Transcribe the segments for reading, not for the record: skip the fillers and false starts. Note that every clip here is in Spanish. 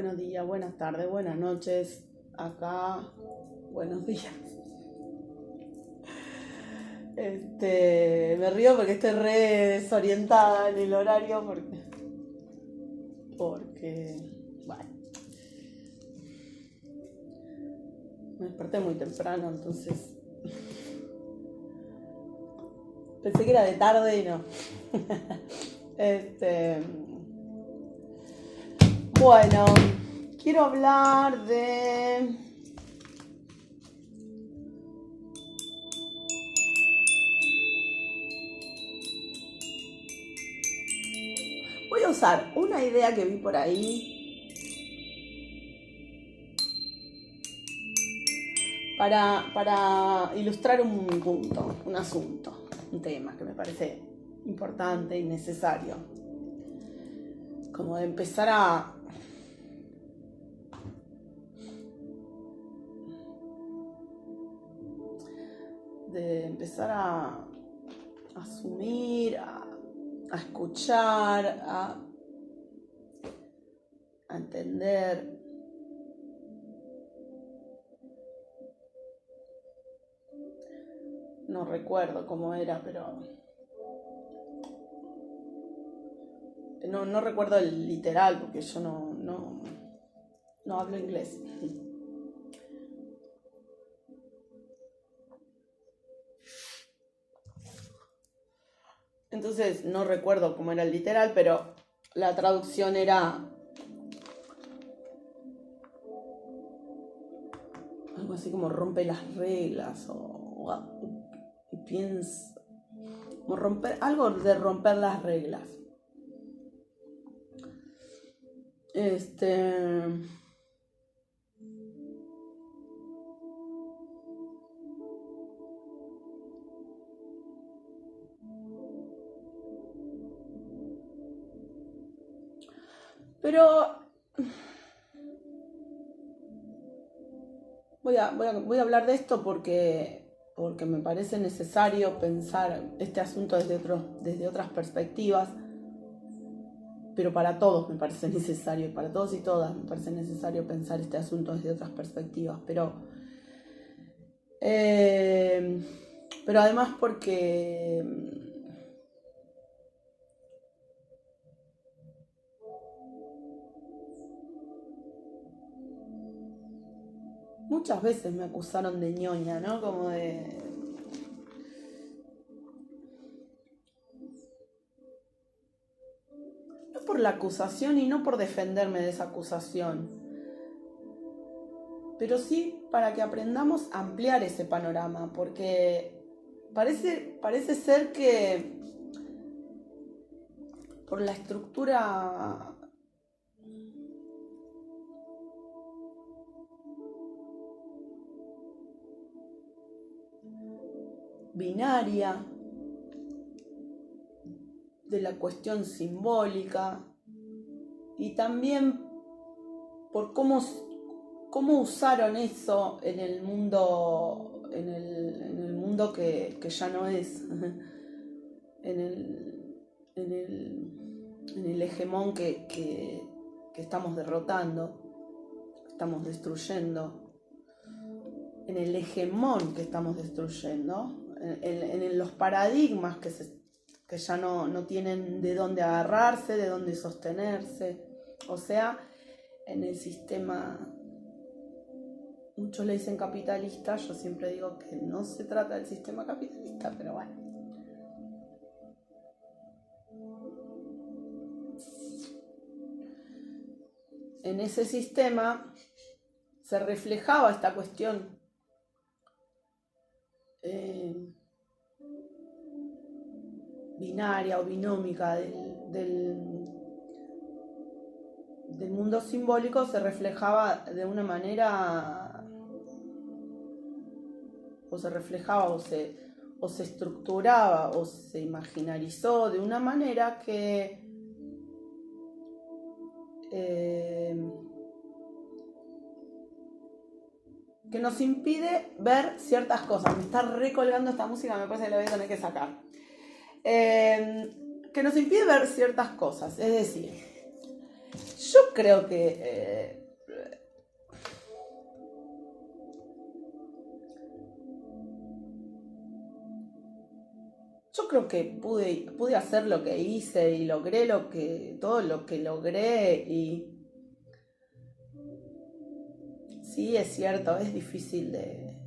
Buenos días, buenas tardes, buenas noches. Acá, buenos días. Me río porque estoy re desorientada en el horario bueno, me desperté muy temprano, entonces pensé que era de tarde y no. Bueno, quiero hablar de... Voy a usar una idea que vi por ahí para ilustrar un punto, un asunto, un tema que me parece importante y necesario. Como de empezar a asumir, a escuchar, a entender. No recuerdo cómo era, pero no recuerdo el literal porque yo no hablo inglés. Entonces no recuerdo cómo era el literal, pero la traducción era algo así como rompe las reglas o piensa, como algo de romper las reglas. Pero voy a hablar de esto porque me parece necesario pensar este asunto desde otras perspectivas, pero para todos me parece necesario, para todos y todas me parece necesario pensar este asunto desde otras perspectivas, pero además porque muchas veces me acusaron de ñoña, ¿no? Como de... No por la acusación y no por defenderme de esa acusación, pero sí para que aprendamos a ampliar ese panorama, porque parece ser que por la estructura binaria de la cuestión simbólica y también por cómo usaron eso en el mundo que ya no es, en el hegemón que estamos derrotando, estamos destruyendo, en el hegemón que estamos destruyendo, en los paradigmas que ya no tienen de dónde agarrarse, de dónde sostenerse, o sea, en el sistema, muchos le dicen capitalista, yo siempre digo que no se trata del sistema capitalista, pero bueno. En ese sistema se reflejaba esta cuestión binaria o binómica del mundo simbólico, se reflejaba de una manera, o se estructuraba o se imaginarizó de una manera que nos impide ver ciertas cosas. Me está recolgando esta música, me parece que la voy a tener que sacar. Que nos impide ver ciertas cosas. Es decir, Yo creo que pude hacer lo que hice y logré todo lo que logré. Y sí, es cierto, es difícil de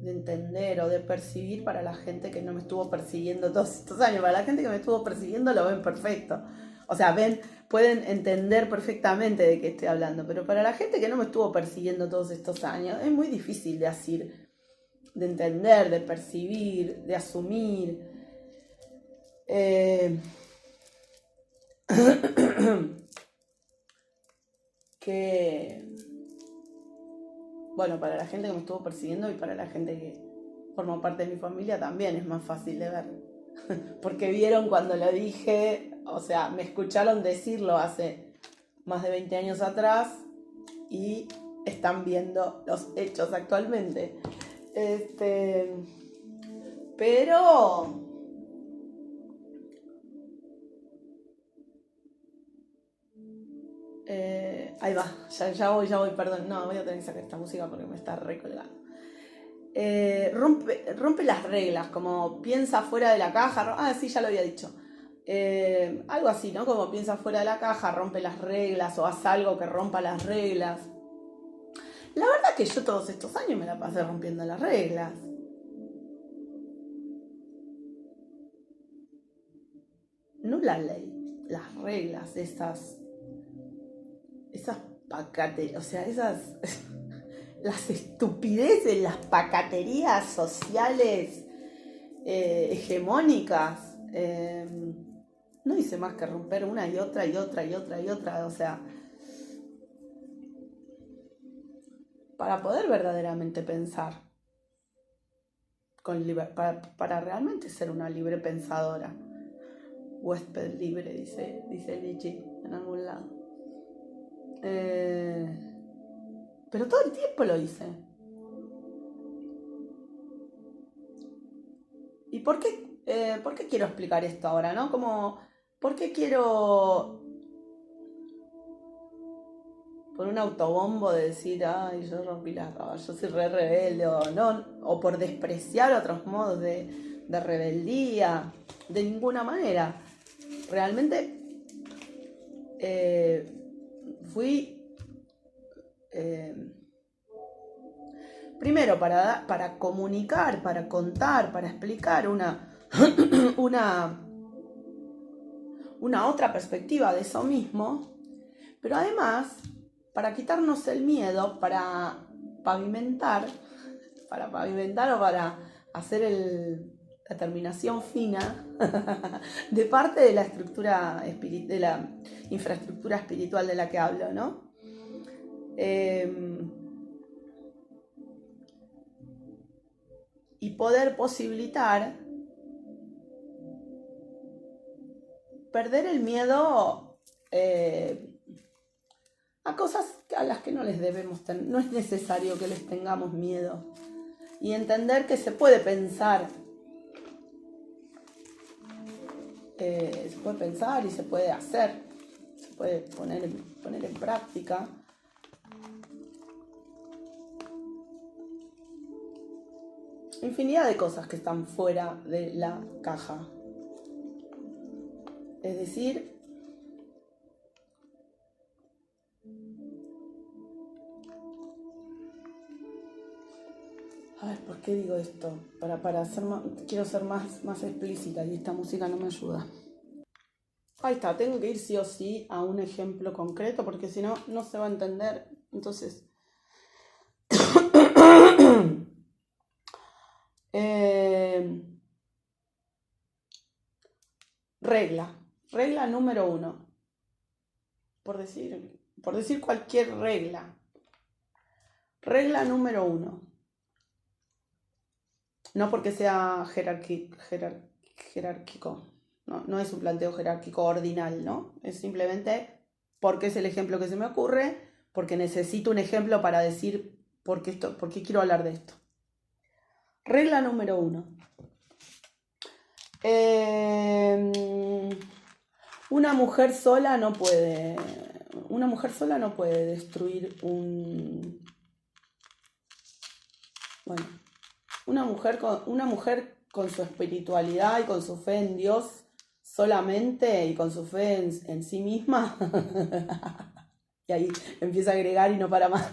entender o de percibir para la gente que no me estuvo persiguiendo todos estos años. Para la gente que me estuvo persiguiendo lo ven perfecto. O sea, pueden entender perfectamente de qué estoy hablando. Pero para la gente que no me estuvo persiguiendo todos estos años, es muy difícil de entender, de percibir, de asumir. Que, bueno, para la gente que me estuvo persiguiendo y para la gente que forma parte de mi familia también es más fácil de ver. Porque vieron cuando lo dije, o sea, me escucharon decirlo hace más de 20 años atrás y están viendo los hechos actualmente. Pero ahí va, ya voy, perdón. No, voy a tener que sacar esta música porque me está recolgando. Rompe las reglas, como piensa fuera de la caja. Sí, ya lo había dicho. Algo así, ¿no? Como piensa fuera de la caja, rompe las reglas o haz algo que rompa las reglas. La verdad que yo todos estos años me la pasé rompiendo las reglas. No la ley, las reglas, esas pacaterías, o sea, las estupideces, las pacaterías sociales hegemónicas. No hice más que romper una y otra, o sea, para poder verdaderamente pensar, para realmente ser una libre pensadora. Huésped libre, dice Nietzsche en algún lado. Pero todo el tiempo lo hice. ¿Y por qué quiero explicar esto ahora, no? ¿Por qué quiero por un autobombo de decir, ay, yo rompí yo soy rebelde, o por despreciar otros modos de rebeldía? De ninguna manera. Realmente fui primero para comunicar, para contar, para explicar una otra perspectiva de eso mismo, pero además para quitarnos el miedo, para pavimentar o para hacer la terminación fina de parte de la de la infraestructura espiritual de la que hablo, ¿no? Y poder posibilitar perder el miedo a cosas a las que no les debemos tener. No es necesario que les tengamos miedo. Y entender que se puede pensar. Se puede pensar y se puede hacer. Se puede poner en práctica. Infinidad de cosas que están fuera de la caja. Es decir, a ver, ¿por qué digo esto? Para ser quiero ser más explícita y esta música no me ayuda. Ahí está, tengo que ir sí o sí a un ejemplo concreto porque si no, no se va a entender. Entonces, regla número 1. Por decir cualquier regla. Regla número 1. No porque sea jerárquico. No es un planteo jerárquico ordinal, ¿no? Es simplemente porque es el ejemplo que se me ocurre, porque necesito un ejemplo para decir por qué quiero hablar de esto. Regla número 1. Una mujer sola no puede. Una mujer sola no puede destruir un. Bueno, una mujer con su espiritualidad y con su fe en Dios solamente y con su fe en sí misma. Y ahí empieza a agregar y no para más.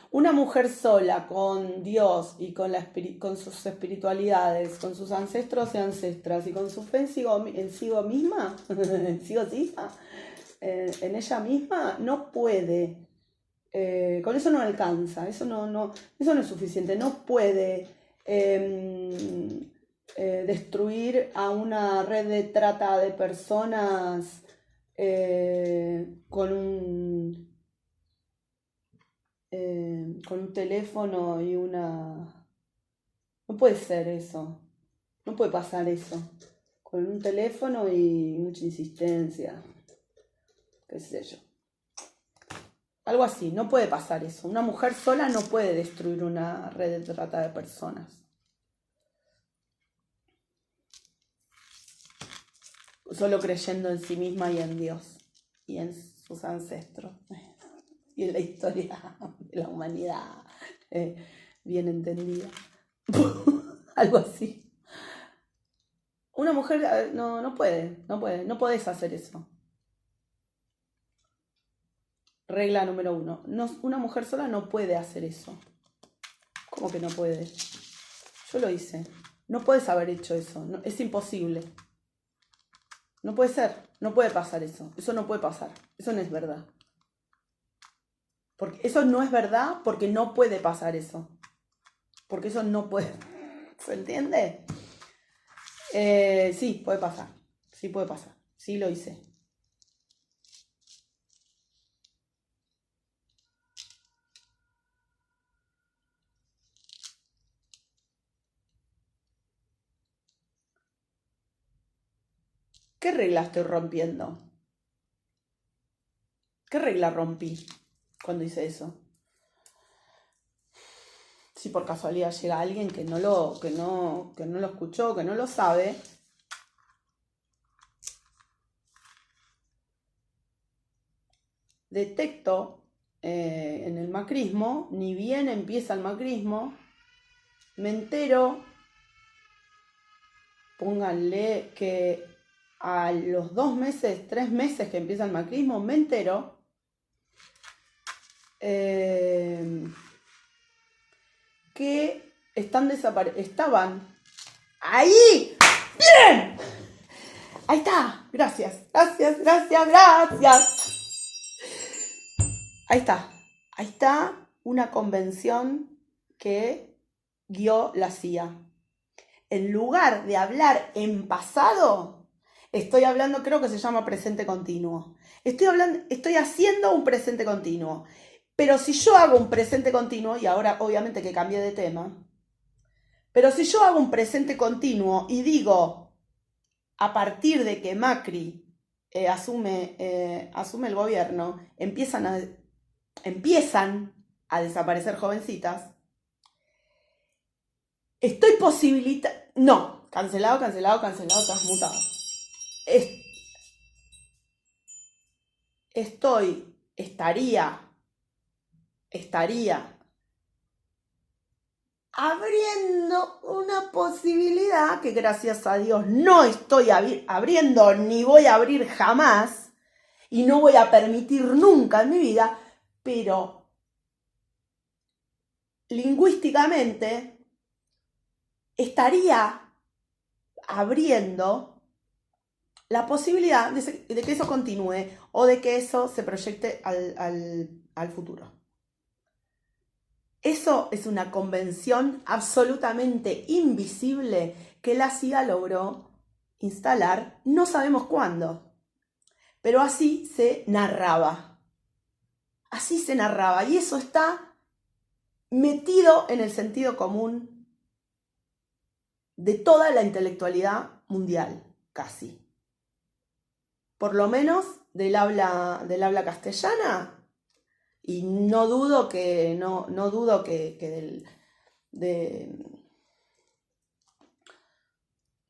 Una mujer sola con Dios y con sus espiritualidades, con sus ancestros y ancestras y con su fe en sí misma, en ella misma, no puede. Con eso no alcanza, eso no es suficiente, no puede destruir a una red de trata de personas con un teléfono y una. No puede ser eso, no puede pasar eso, con un teléfono y mucha insistencia, qué sé yo. Algo así, no puede pasar eso. Una mujer sola no puede destruir una red de trata de personas. Solo creyendo en sí misma y en Dios y en sus ancestros y en la historia de la humanidad bien entendida. Algo así. Una mujer no puede, no podés hacer eso. Regla número 1. Una mujer sola no puede hacer eso. ¿Cómo que no puede? Yo lo hice. No puedes haber hecho eso. No, es imposible. No puede ser. No puede pasar eso. Eso no puede pasar. Eso no es verdad. Porque eso no es verdad porque no puede pasar eso. Porque eso no puede. ¿Se entiende? Sí, puede pasar. Sí puede pasar. Sí lo hice. ¿Qué regla estoy rompiendo? ¿Qué regla rompí cuando hice eso? Si por casualidad llega alguien que no lo escuchó, que no lo sabe, detecto en el macrismo, ni bien empieza el macrismo, me entero, pónganle que a los 2 meses, 3 meses que empieza el macrismo, me entero que estaban ahí. ¡Bien! Ahí está. Gracias. Ahí está. Ahí está una convención que guió la CIA. En lugar de hablar en pasado, estoy hablando, creo que se llama presente continuo. Estoy haciendo un presente continuo. Pero si yo hago un presente continuo, y ahora obviamente que cambié de tema, pero si yo hago un presente continuo y digo, a partir de que Macri asume el gobierno, empiezan a desaparecer jovencitas, estoy posibilitando. No, cancelado, transmutado. Estaría abriendo una posibilidad que gracias a Dios no estoy abriendo ni voy a abrir jamás y no voy a permitir nunca en mi vida, pero lingüísticamente estaría abriendo la posibilidad de que eso continúe o de que eso se proyecte al futuro. Eso es una convención absolutamente invisible que la CIA logró instalar, no sabemos cuándo, pero así se narraba. Así se narraba y eso está metido en el sentido común de toda la intelectualidad mundial, casi. Por lo menos del habla castellana. Y no dudo que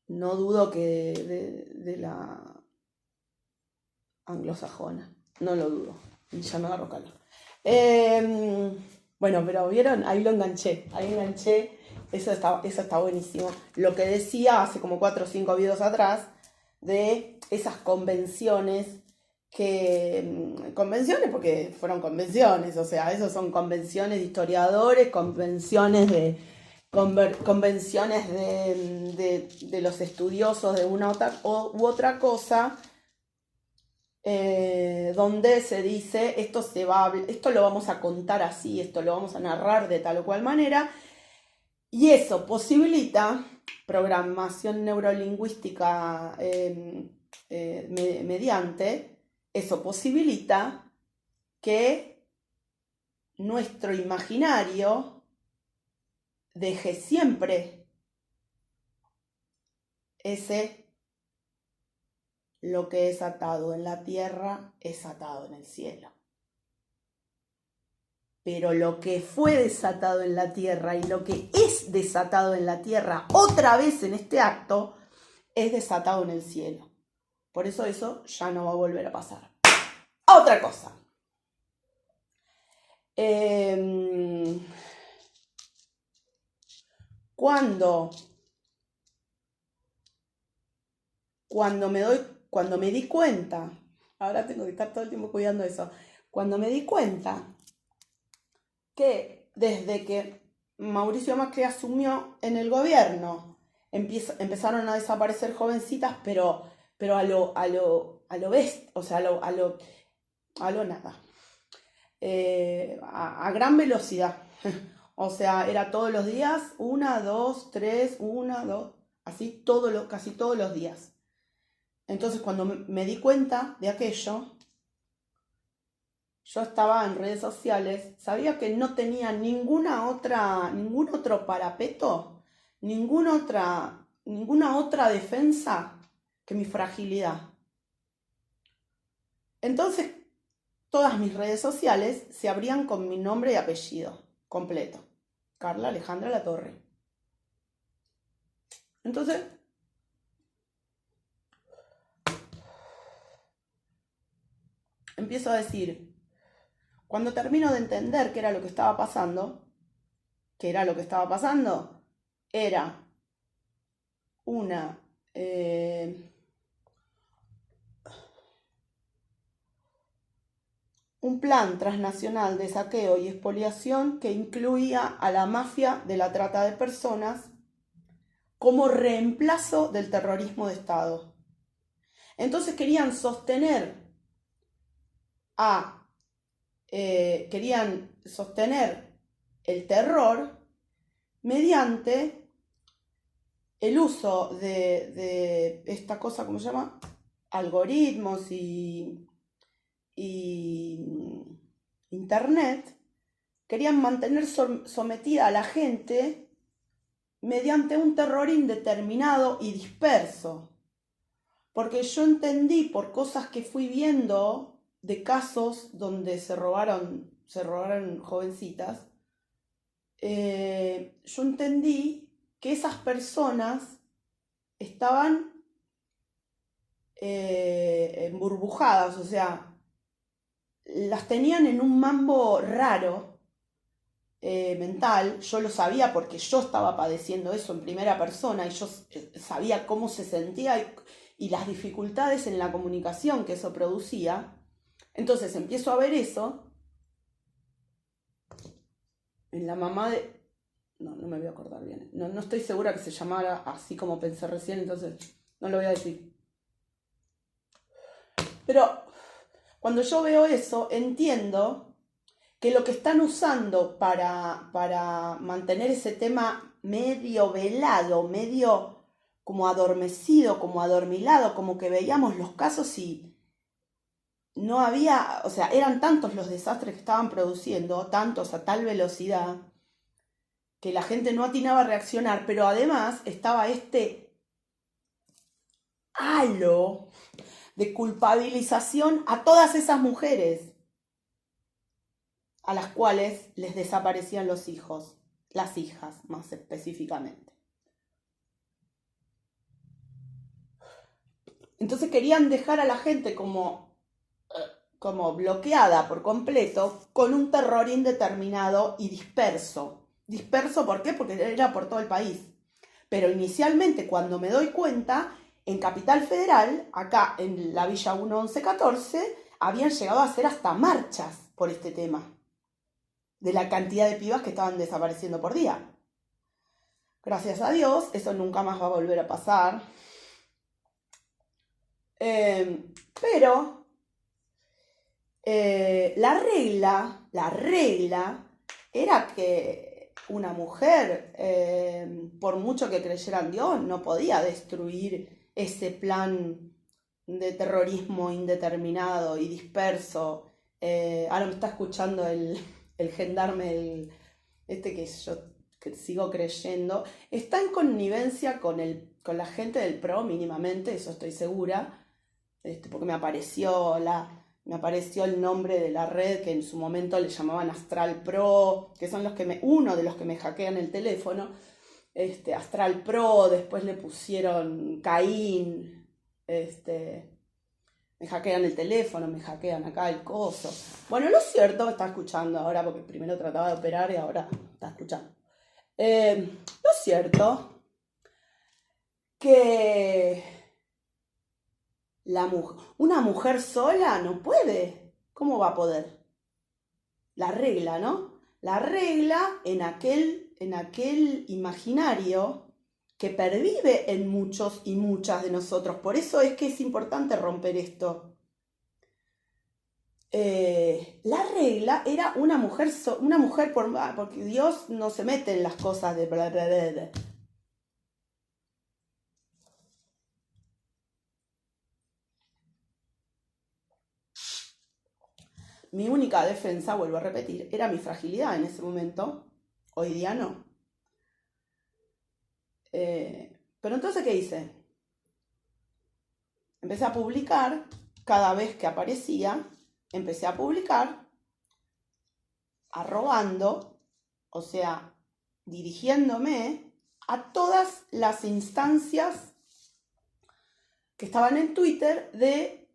no dudo que de la anglosajona, no lo dudo, ya me agarro calor. Bueno, pero vieron, ahí enganché, eso está buenísimo. Lo que decía hace como 4 o 5 videos atrás, de esas convenciones, convenciones porque fueron convenciones, o sea, esos son convenciones de historiadores, convenciones de los estudiosos de una u otra cosa, donde se dice esto lo vamos a contar así, esto lo vamos a narrar de tal o cual manera, y eso posibilita programación neurolingüística mediante, eso posibilita que nuestro imaginario deje siempre lo que es atado en la tierra es atado en el cielo. Pero lo que fue desatado en la tierra y lo que es desatado en la tierra otra vez en este acto es desatado en el cielo. Por eso ya no va a volver a pasar. Otra cosa. Cuando me di cuenta, ahora tengo que estar todo el tiempo cuidando eso, cuando me di cuenta que desde que Mauricio Macri asumió en el gobierno, empezaron a desaparecer jovencitas, pero a lo best, o sea, a lo nada, a gran velocidad. O sea, era todos los días, 1, 2, 3, 1, 2, así casi todos los días. Entonces, cuando me di cuenta de aquello, yo estaba en redes sociales, sabía que no tenía ningún otro parapeto, ninguna otra defensa que mi fragilidad. Entonces, todas mis redes sociales se abrían con mi nombre y apellido completo. Carla Alejandra Latorre. Entonces, empiezo a decir, cuando termino de entender qué era lo que estaba pasando, era un plan transnacional de saqueo y expoliación que incluía a la mafia de la trata de personas como reemplazo del terrorismo de Estado. Entonces querían sostener el terror mediante el uso de esta cosa, ¿cómo se llama? Algoritmos y internet. Querían mantener sometida a la gente mediante un terror indeterminado y disperso. Porque yo entendí, por cosas que fui viendo de casos donde se robaron jovencitas, yo entendí que esas personas estaban emburbujadas, o sea, las tenían en un mambo raro, mental. Yo lo sabía porque yo estaba padeciendo eso en primera persona y yo sabía cómo se sentía y las dificultades en la comunicación que eso producía. Entonces empiezo a ver eso en la mamá de... No me voy a acordar bien. No estoy segura que se llamara así como pensé recién, entonces no lo voy a decir. Pero cuando yo veo eso, entiendo que lo que están usando para mantener ese tema medio velado, medio como adormecido, como adormilado, como que veíamos los casos y no había, o sea, eran tantos los desastres que estaban produciendo, tantos a tal velocidad, que la gente no atinaba a reaccionar, pero además estaba este halo de culpabilización a todas esas mujeres a las cuales les desaparecían los hijos, las hijas más específicamente. Entonces querían dejar a la gente como bloqueada por completo, con un terror indeterminado y disperso. ¿Disperso por qué? Porque era por todo el país. Pero inicialmente, cuando me doy cuenta, en Capital Federal, acá en la Villa 1114, habían llegado a hacer hasta marchas por este tema, de la cantidad de pibas que estaban desapareciendo por día. Gracias a Dios, eso nunca más va a volver a pasar. Pero la regla era que una mujer, por mucho que creyera en Dios, no podía destruir ese plan de terrorismo indeterminado y disperso. Ahora me está escuchando el gendarme, que yo que sigo creyendo, está en connivencia con la gente del PRO mínimamente, eso estoy segura, porque me apareció el nombre de la red que en su momento le llamaban Astral Pro, que son uno de los que me hackean el teléfono, Astral Pro, después le pusieron Caín, me hackean el teléfono, me hackean acá el coso. Bueno, lo cierto, está escuchando ahora, porque primero trataba de operar y ahora está escuchando. Lo cierto que una mujer sola no puede. ¿Cómo va a poder? La regla, ¿no? La regla en aquel imaginario que pervive en muchos y muchas de nosotros. Por eso es que es importante romper esto. La regla era una mujer, porque Dios no se mete en las cosas de bla, bla, bla, bla. Mi única defensa, vuelvo a repetir, era mi fragilidad en ese momento. Hoy día no. Pero entonces, ¿qué hice? Empecé a publicar cada vez que aparecía. Empecé a publicar arrobando, o sea, dirigiéndome a todas las instancias que estaban en Twitter de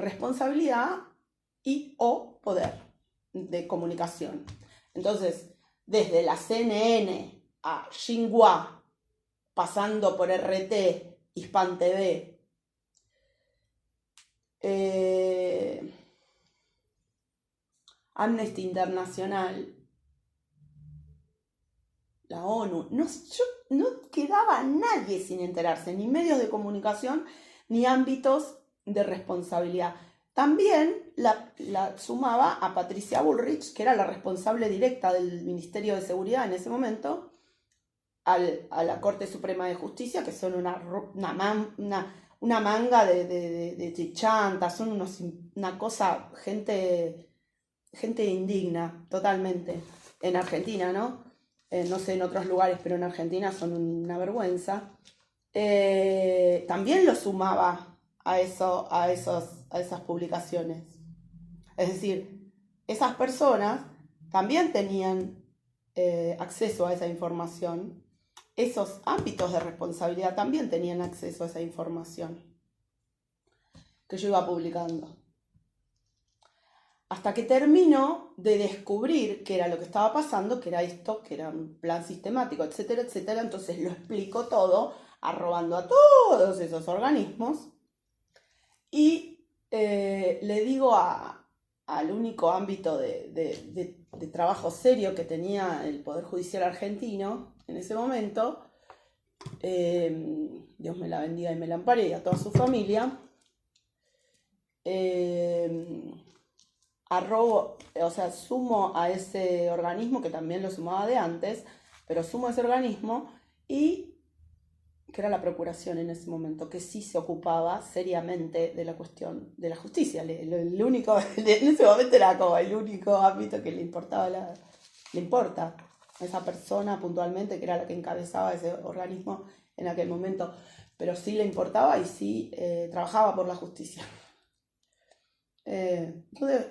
responsabilidad y o poder de comunicación. Entonces, desde la CNN a Xinhua, pasando por RT, Hispan TV, Amnesty Internacional, la ONU, no quedaba nadie sin enterarse, ni medios de comunicación, ni ámbitos de responsabilidad. También la sumaba a Patricia Bullrich, que era la responsable directa del Ministerio de Seguridad en ese momento, a la Corte Suprema de Justicia, que son una manga de chantas, son una cosa, gente indigna, totalmente. En Argentina, ¿no? No sé en otros lugares, pero en Argentina son una vergüenza. También lo sumaba a esas publicaciones. Es decir, esas personas también tenían acceso a esa información. Esos ámbitos de responsabilidad también tenían acceso a esa información que yo iba publicando. Hasta que terminó de descubrir qué era lo que estaba pasando, que era esto, que era un plan sistemático, etcétera, etcétera. Entonces lo explico todo, arrobando a todos esos organismos. Y le digo al único ámbito de trabajo serio que tenía el Poder Judicial argentino en ese momento, Dios me la bendiga y me la ampare, y a toda su familia, sumo a ese organismo, que también lo sumaba de antes, pero sumo a ese organismo, y que era la Procuración en ese momento, que sí se ocupaba seriamente de la cuestión de la justicia. El único, en ese momento era como el único ámbito que le importa a esa persona puntualmente, que era la que encabezaba ese organismo en aquel momento, pero sí le importaba y sí trabajaba por la justicia. Entonces,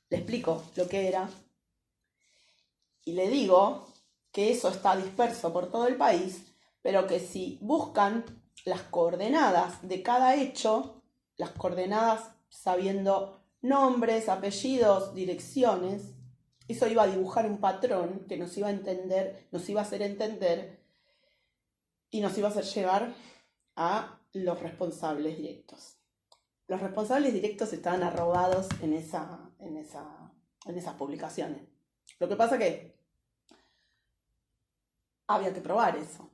le explico lo que era y le digo que eso está disperso por todo el país pero que si buscan las coordenadas de cada hecho, las coordenadas sabiendo nombres, apellidos, direcciones, eso iba a dibujar un patrón que nos iba a entender, nos iba a hacer entender y nos iba a hacer llegar a los responsables directos. Los responsables directos estaban arrobados en esas publicaciones. Lo que pasa que había que probar eso.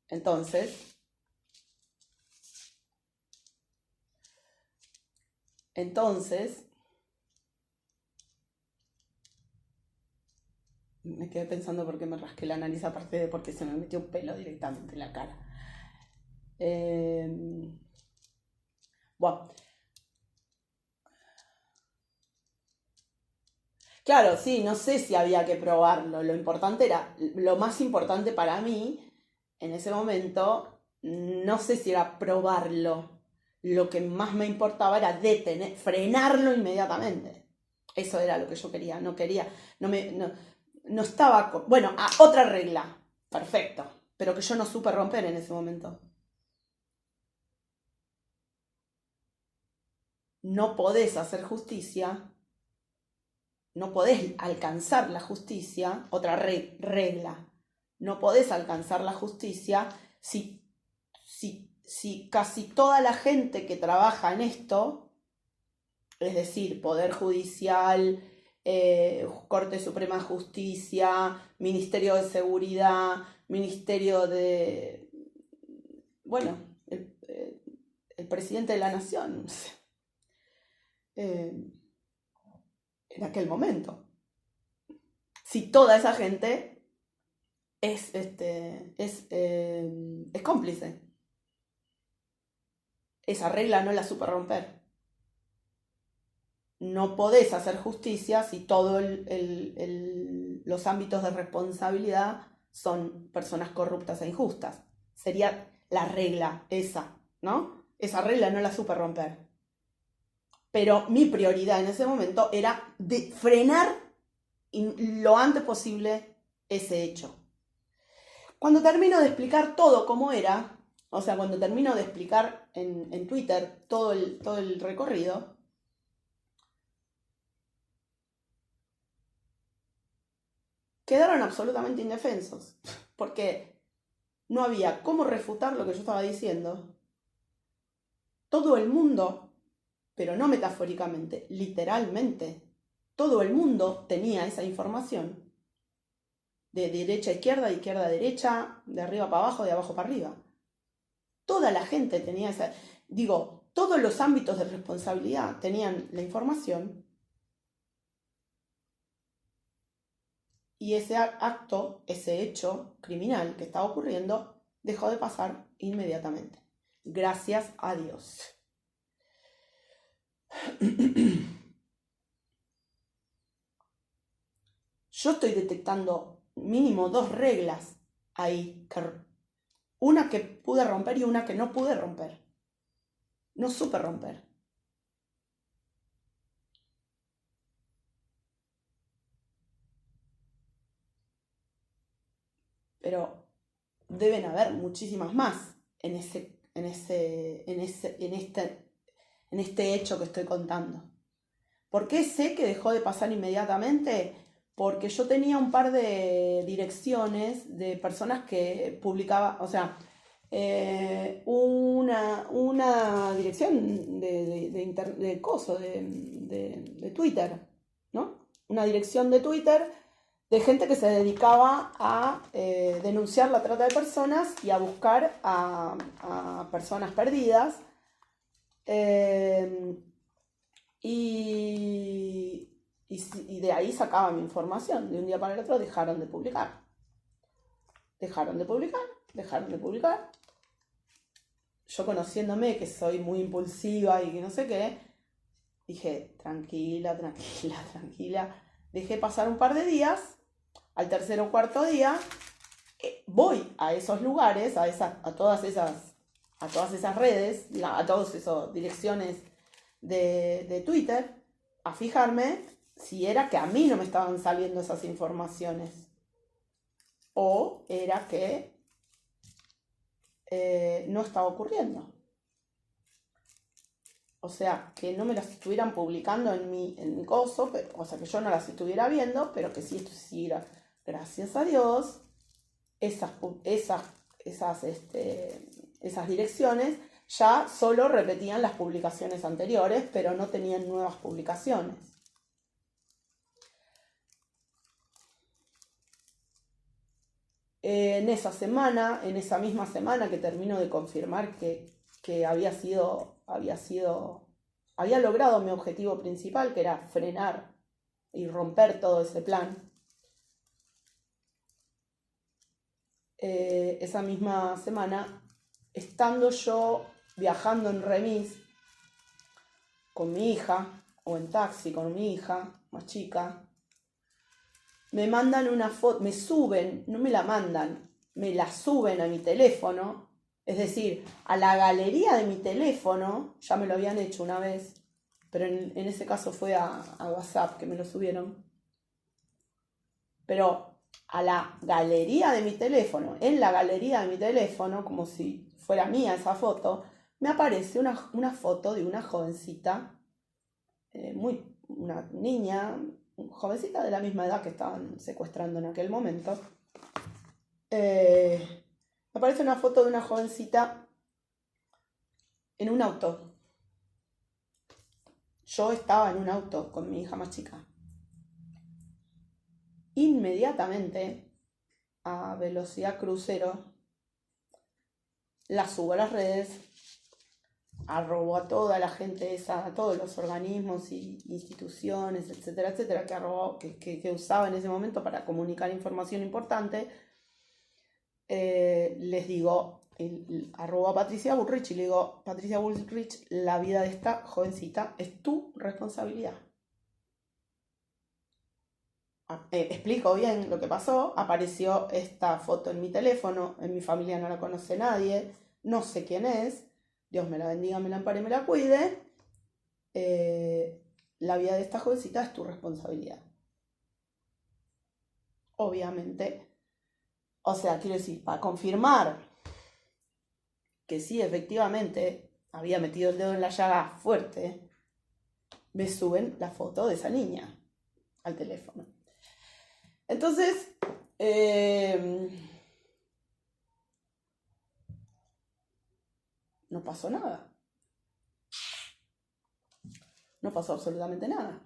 Entonces, me quedé pensando por qué me rasqué la nariz, aparte de porque se me metió un pelo directamente en la cara. Bueno. Claro, sí, no sé si había que probarlo. Lo más importante para mí, en ese momento, no sé si era probarlo. Lo que más me importaba era frenarlo inmediatamente. Eso era lo que yo quería. No estaba, bueno, otra regla, perfecto, pero que yo no supe romper en ese momento. No podés hacer justicia, no podés alcanzar la justicia, otra regla, no podés alcanzar la justicia si casi toda la gente que trabaja en esto, es decir, Poder Judicial, Corte Suprema de Justicia, Ministerio de Seguridad, Ministerio de... Bueno, el presidente de la Nación, en aquel momento. Si toda esa gente es cómplice. Esa regla no la supe romper. No podés hacer justicia si todos los ámbitos de responsabilidad son personas corruptas e injustas. Sería la regla esa, ¿no? Esa regla no la supe romper. Pero mi prioridad en ese momento era de frenar lo antes posible ese hecho. Cuando termino de explicar todo cómo era, o sea, cuando termino de explicar en Twitter todo el recorrido, quedaron absolutamente indefensos, porque no había cómo refutar lo que yo estaba diciendo. Todo el mundo, pero no metafóricamente, literalmente, todo el mundo tenía esa información. De derecha a izquierda, de izquierda a derecha, de arriba para abajo, de abajo para arriba. Toda la gente tenía esa... todos los ámbitos de responsabilidad tenían la información. Y ese acto, ese hecho criminal que estaba ocurriendo, dejó de pasar inmediatamente. Gracias a Dios. Yo estoy detectando mínimo 2 reglas ahí. Una que pude romper y una que no pude romper. No supe romper. Pero deben haber muchísimas más en este hecho que estoy contando. ¿Por qué sé que dejó de pasar inmediatamente? Porque yo tenía un par de direcciones de personas que publicaban, o sea, una dirección de Twitter, ¿no? Una dirección de Twitter de gente que se dedicaba a denunciar la trata de personas y a buscar a personas perdidas. Y de ahí sacaba mi información. De un día para el otro dejaron de publicar. Yo, conociéndome que soy muy impulsiva y que no sé qué, dije, tranquila. Dejé pasar un par de días. Al tercer o cuarto día voy a esos lugares, a todas esas redes, a todas esas direcciones de Twitter, a fijarme si era que a mí no me estaban saliendo esas informaciones o era que no estaba ocurriendo. O sea, que no me las estuvieran publicando en mi coso, pero, o sea, que yo no las estuviera viendo, pero que sí esto siguiera. Gracias a Dios, esas direcciones ya solo repetían las publicaciones anteriores, pero no tenían nuevas publicaciones. En esa misma semana que termino de confirmar que había logrado mi objetivo principal, que era frenar y romper todo ese plan. Esa misma semana, estando yo viajando en remis con mi hija, o en taxi con mi hija más chica, me mandan una foto, me suben, no me la mandan, me la suben a mi teléfono, es decir, a la galería de mi teléfono, ya me lo habían hecho una vez, pero en ese caso fue a WhatsApp que me lo subieron, pero a la galería de mi teléfono, en la galería de mi teléfono, como si fuera mía esa foto, me aparece una foto de una jovencita, una niña, jovencita de la misma edad que estaban secuestrando en aquel momento. Me aparece una foto de una jovencita en un auto. Yo estaba en un auto con mi hija más chica. Inmediatamente, a velocidad crucero, la subo a las redes, arrobo a toda la gente esa, a todos los organismos y instituciones, etcétera, etcétera, que usaba en ese momento para comunicar información importante. Les digo, arrobo a Patricia Bullrich y le digo: Patricia Bullrich, la vida de esta jovencita es tu responsabilidad. Explico bien lo que pasó. Apareció esta foto en mi teléfono, en mi familia no la conoce nadie, no sé quién es, Dios me la bendiga, me la ampare y me la cuide. La vida de esta jovencita es tu responsabilidad. Obviamente, o sea, quiero decir, para confirmar que sí, efectivamente, había metido el dedo en la llaga fuerte, me suben la foto de esa niña al teléfono. Entonces, no pasó nada. No pasó absolutamente nada.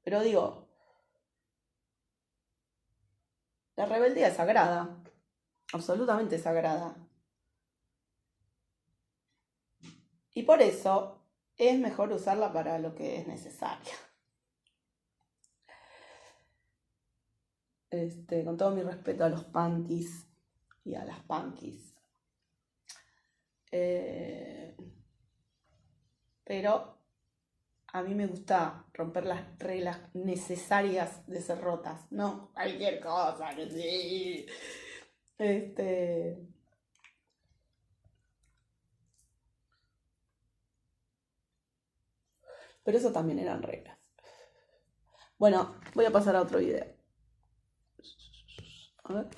Pero digo, la rebeldía es sagrada, absolutamente sagrada. Y por eso es mejor usarla para lo que es necesario. Con todo mi respeto a los punkis y a las punkis. Pero a mí me gusta romper las reglas necesarias de ser rotas, no cualquier cosa que sí. Pero eso también eran reglas. Bueno, voy a pasar a otro video. A ver.